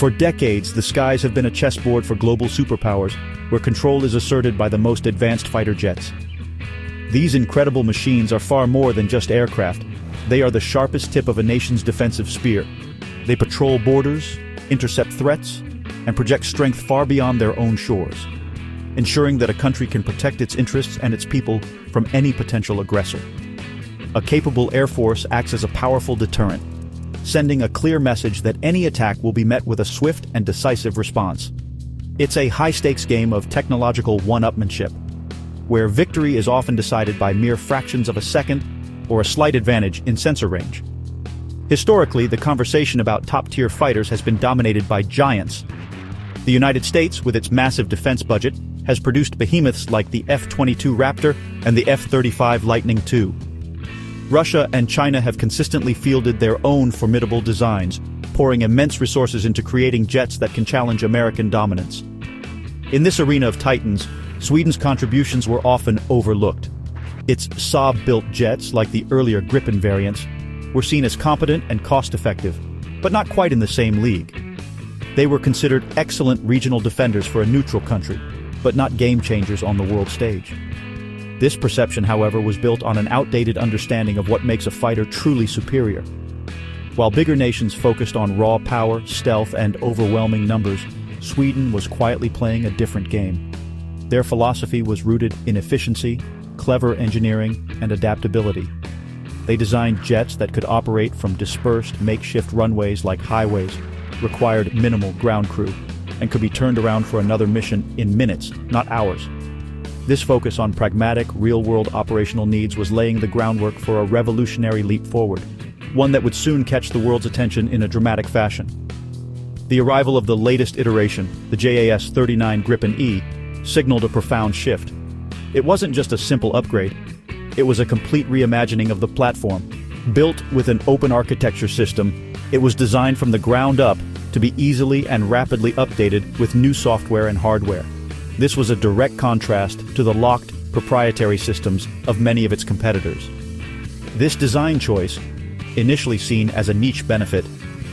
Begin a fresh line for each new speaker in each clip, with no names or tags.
For decades, the skies have been a chessboard for global superpowers, where control is asserted by the most advanced fighter jets. These incredible machines are far more than just aircraft. They are the sharpest tip of a nation's defensive spear. They patrol borders, intercept threats, and project strength far beyond their own shores, ensuring that a country can protect its interests and its people from any potential aggressor. A capable air force acts as a powerful deterrent, sending a clear message that any attack will be met with a swift and decisive response. It's a high-stakes game of technological one-upmanship, where victory is often decided by mere fractions of a second or a slight advantage in sensor range. Historically, the conversation about top-tier fighters has been dominated by giants. The United States, with its massive defense budget, has produced behemoths like the F-22 Raptor and the F-35 Lightning II. Russia and China have consistently fielded their own formidable designs, pouring immense resources into creating jets that can challenge American dominance. In this arena of titans, Sweden's contributions were often overlooked. Its Saab-built jets, like the earlier Gripen variants, were seen as competent and cost-effective, but not quite in the same league. They were considered excellent regional defenders for a neutral country, but not game-changers on the world stage. This perception, however, was built on an outdated understanding of what makes a fighter truly superior. While bigger nations focused on raw power, stealth, and overwhelming numbers, Sweden was quietly playing a different game. Their philosophy was rooted in efficiency, clever engineering, and adaptability. They designed jets that could operate from dispersed, makeshift runways like highways, required minimal ground crew, and could be turned around for another mission in minutes, not hours. This focus on pragmatic, real-world operational needs was laying the groundwork for a revolutionary leap forward, one that would soon catch the world's attention in a dramatic fashion. The arrival of the latest iteration, the JAS-39 Gripen E, signaled a profound shift. It wasn't just a simple upgrade. It was a complete reimagining of the platform. Built with an open architecture system, it was designed from the ground up to be easily and rapidly updated with new software and hardware. This was a direct contrast to the locked, proprietary systems of many of its competitors. This design choice, initially seen as a niche benefit,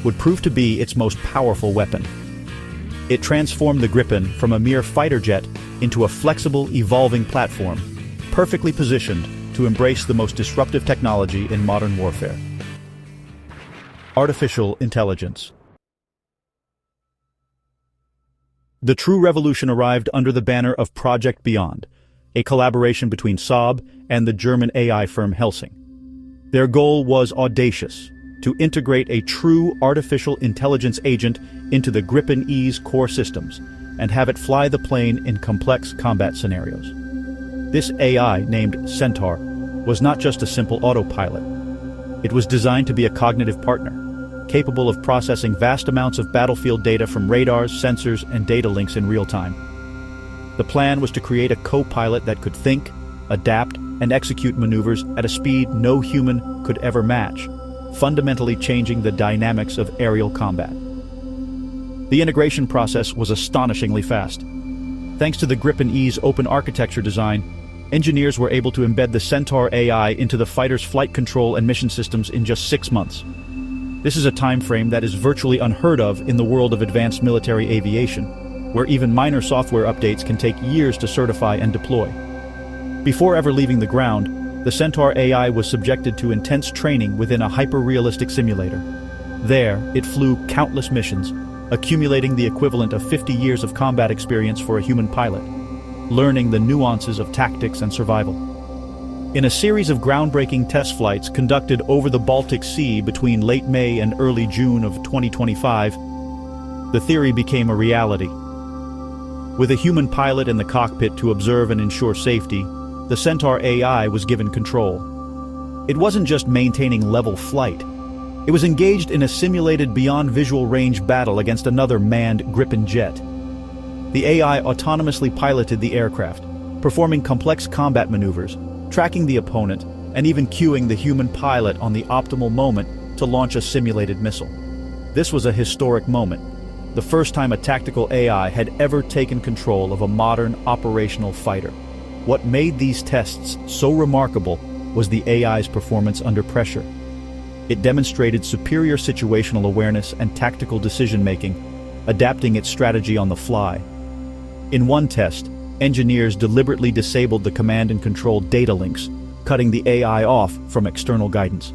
would prove to be its most powerful weapon. It transformed the Gripen from a mere fighter jet into a flexible, evolving platform, perfectly positioned to embrace the most disruptive technology in modern warfare. Artificial intelligence. The true revolution arrived under the banner of Project Beyond, a collaboration between Saab and the German AI firm Helsing. Their goal was audacious: to integrate a true artificial intelligence agent into the Gripen E's core systems and have it fly the plane in complex combat scenarios. This AI, named Centaur, was not just a simple autopilot. It was designed to be a cognitive partner, capable of processing vast amounts of battlefield data from radars, sensors, and data links in real time. The plan was to create a co-pilot that could think, adapt, and execute maneuvers at a speed no human could ever match, fundamentally changing the dynamics of aerial combat. The integration process was astonishingly fast. Thanks to the Gripen E's open architecture design, engineers were able to embed the Centaur AI into the fighter's flight control and mission systems in just 6 months. This is a time frame that is virtually unheard of in the world of advanced military aviation, where even minor software updates can take years to certify and deploy. Before ever leaving the ground, the Centaur AI was subjected to intense training within a hyper-realistic simulator. There, it flew countless missions, accumulating the equivalent of 50 years of combat experience for a human pilot, learning the nuances of tactics and survival. In a series of groundbreaking test flights conducted over the Baltic Sea between late May and early June of 2025, the theory became a reality. With a human pilot in the cockpit to observe and ensure safety, the Centaur AI was given control. It wasn't just maintaining level flight. It was engaged in a simulated beyond visual range battle against another manned Gripen jet. The AI autonomously piloted the aircraft, performing complex combat maneuvers, tracking the opponent, and even cueing the human pilot on the optimal moment to launch a simulated missile. This was a historic moment, the first time a tactical AI had ever taken control of a modern operational fighter. What made these tests so remarkable was the AI's performance under pressure. It demonstrated superior situational awareness and tactical decision-making, adapting its strategy on the fly. In one test, engineers deliberately disabled the command and control data links, cutting the AI off from external guidance.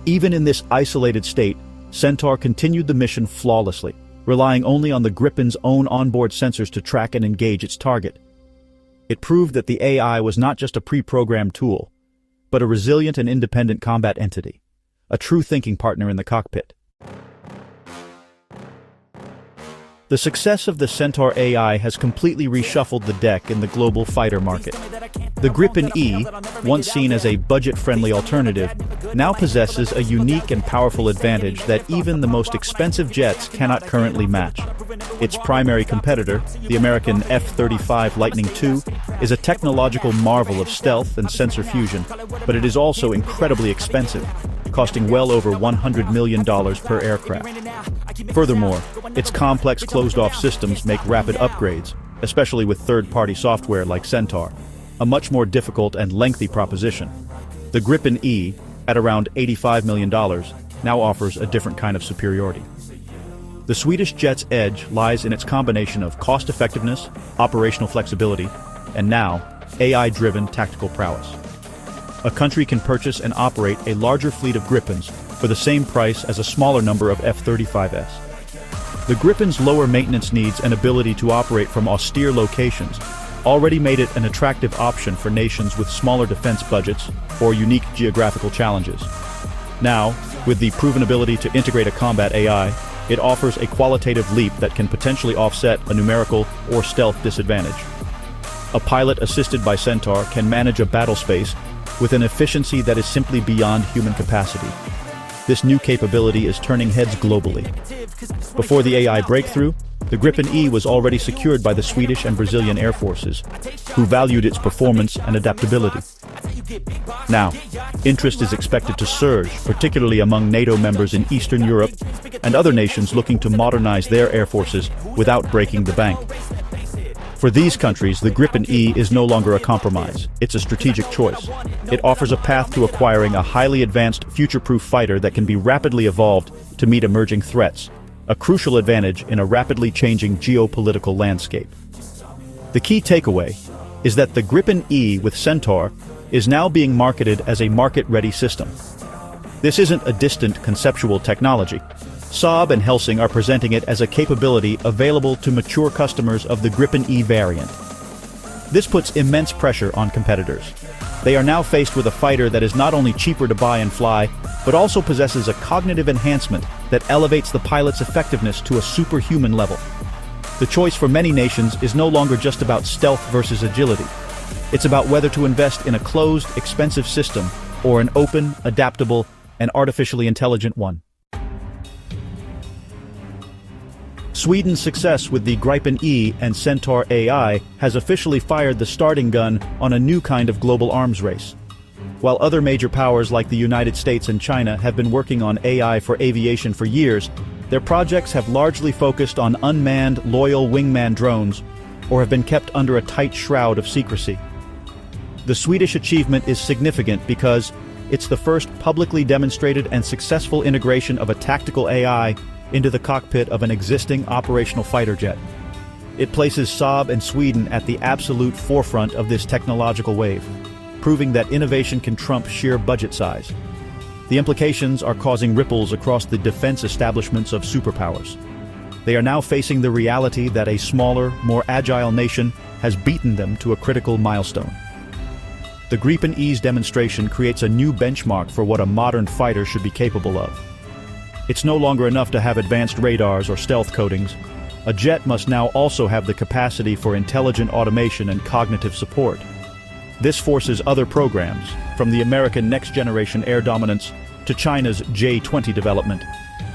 Even in this isolated state, Centaur continued the mission flawlessly, relying only on the Gripen's own onboard sensors to track and engage its target. It proved that the AI was not just a pre-programmed tool, but a resilient and independent combat entity, a true thinking partner in the cockpit. The success of the Centaur AI has completely reshuffled the deck in the global fighter market. The Gripen E, once seen as a budget-friendly alternative, now possesses a unique and powerful advantage that even the most expensive jets cannot currently match. Its primary competitor, the American F-35 Lightning II, is a technological marvel of stealth and sensor fusion, but it is also incredibly expensive, costing well over $100 million per aircraft. Furthermore, its complex closed-off systems make rapid upgrades, especially with third-party software like Centaur, a much more difficult and lengthy proposition. The Gripen E, at around $85 million, now offers a different kind of superiority. The Swedish jet's edge lies in its combination of cost-effectiveness, operational flexibility, and now, AI-driven tactical prowess. A country can purchase and operate a larger fleet of Gripens for the same price as a smaller number of F-35s. The Gripen's lower maintenance needs and ability to operate from austere locations already made it an attractive option for nations with smaller defense budgets or unique geographical challenges. Now, with the proven ability to integrate a combat AI, it offers a qualitative leap that can potentially offset a numerical or stealth disadvantage. A pilot assisted by Centaur can manage a battle space with an efficiency that is simply beyond human capacity. This new capability is turning heads globally. Before the AI breakthrough, the Gripen E was already secured by the Swedish and Brazilian air forces, who valued its performance and adaptability. Now, interest is expected to surge, particularly among NATO members in Eastern Europe and other nations looking to modernize their air forces without breaking the bank. For these countries, the Gripen E is no longer a compromise. It's a strategic choice. It offers a path to acquiring a highly advanced, future-proof fighter that can be rapidly evolved to meet emerging threats, a crucial advantage in a rapidly changing geopolitical landscape. The key takeaway is that the Gripen E with Centaur is now being marketed as a market-ready system. This isn't a distant conceptual technology. Saab and Helsing are presenting it as a capability available to mature customers of the Gripen E variant. This puts immense pressure on competitors. They are now faced with a fighter that is not only cheaper to buy and fly, but also possesses a cognitive enhancement that elevates the pilot's effectiveness to a superhuman level. The choice for many nations is no longer just about stealth versus agility. It's about whether to invest in a closed, expensive system or an open, adaptable, and artificially intelligent one. Sweden's success with the Gripen E and Centaur AI has officially fired the starting gun on a new kind of global arms race. While other major powers like the United States and China have been working on AI for aviation for years, their projects have largely focused on unmanned, loyal wingman drones or have been kept under a tight shroud of secrecy. The Swedish achievement is significant because it's the first publicly demonstrated and successful integration of a tactical AI into the cockpit of an existing operational fighter jet. It places Saab and Sweden at the absolute forefront of this technological wave, proving that innovation can trump sheer budget size. The implications are causing ripples across the defense establishments of superpowers. They are now facing the reality that a smaller, more agile nation has beaten them to a critical milestone. The Gripen E's demonstration creates a new benchmark for what a modern fighter should be capable of. It's no longer enough to have advanced radars or stealth coatings. A jet must now also have the capacity for intelligent automation and cognitive support. This forces other programs, from the American next-generation air dominance to China's J-20 development,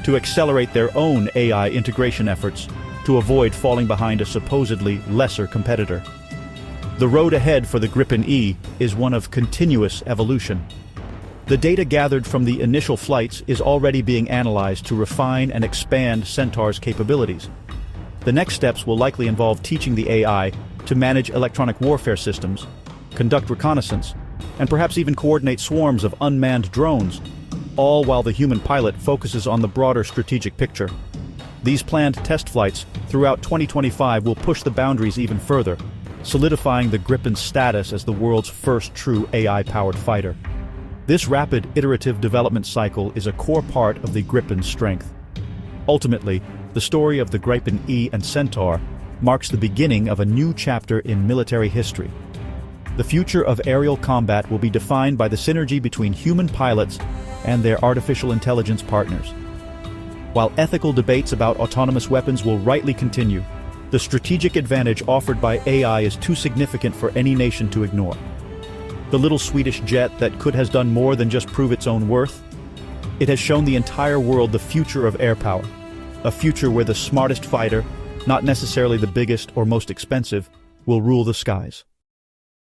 to accelerate their own AI integration efforts to avoid falling behind a supposedly lesser competitor. The road ahead for the Gripen E is one of continuous evolution. The data gathered from the initial flights is already being analyzed to refine and expand Centaur's capabilities. The next steps will likely involve teaching the AI to manage electronic warfare systems, conduct reconnaissance, and perhaps even coordinate swarms of unmanned drones, all while the human pilot focuses on the broader strategic picture. These planned test flights throughout 2025 will push the boundaries even further, solidifying the Gripen's status as the world's first true AI-powered fighter. This rapid, iterative development cycle is a core part of the Gripen's strength. Ultimately, the story of the Gripen E and Centaur marks the beginning of a new chapter in military history. The future of aerial combat will be defined by the synergy between human pilots and their artificial intelligence partners. While ethical debates about autonomous weapons will rightly continue, the strategic advantage offered by AI is too significant for any nation to ignore. The little Swedish jet that could has done more than just prove its own worth. It has shown the entire world the future of air power, a future where the smartest fighter, not necessarily the biggest or most expensive, will rule the skies.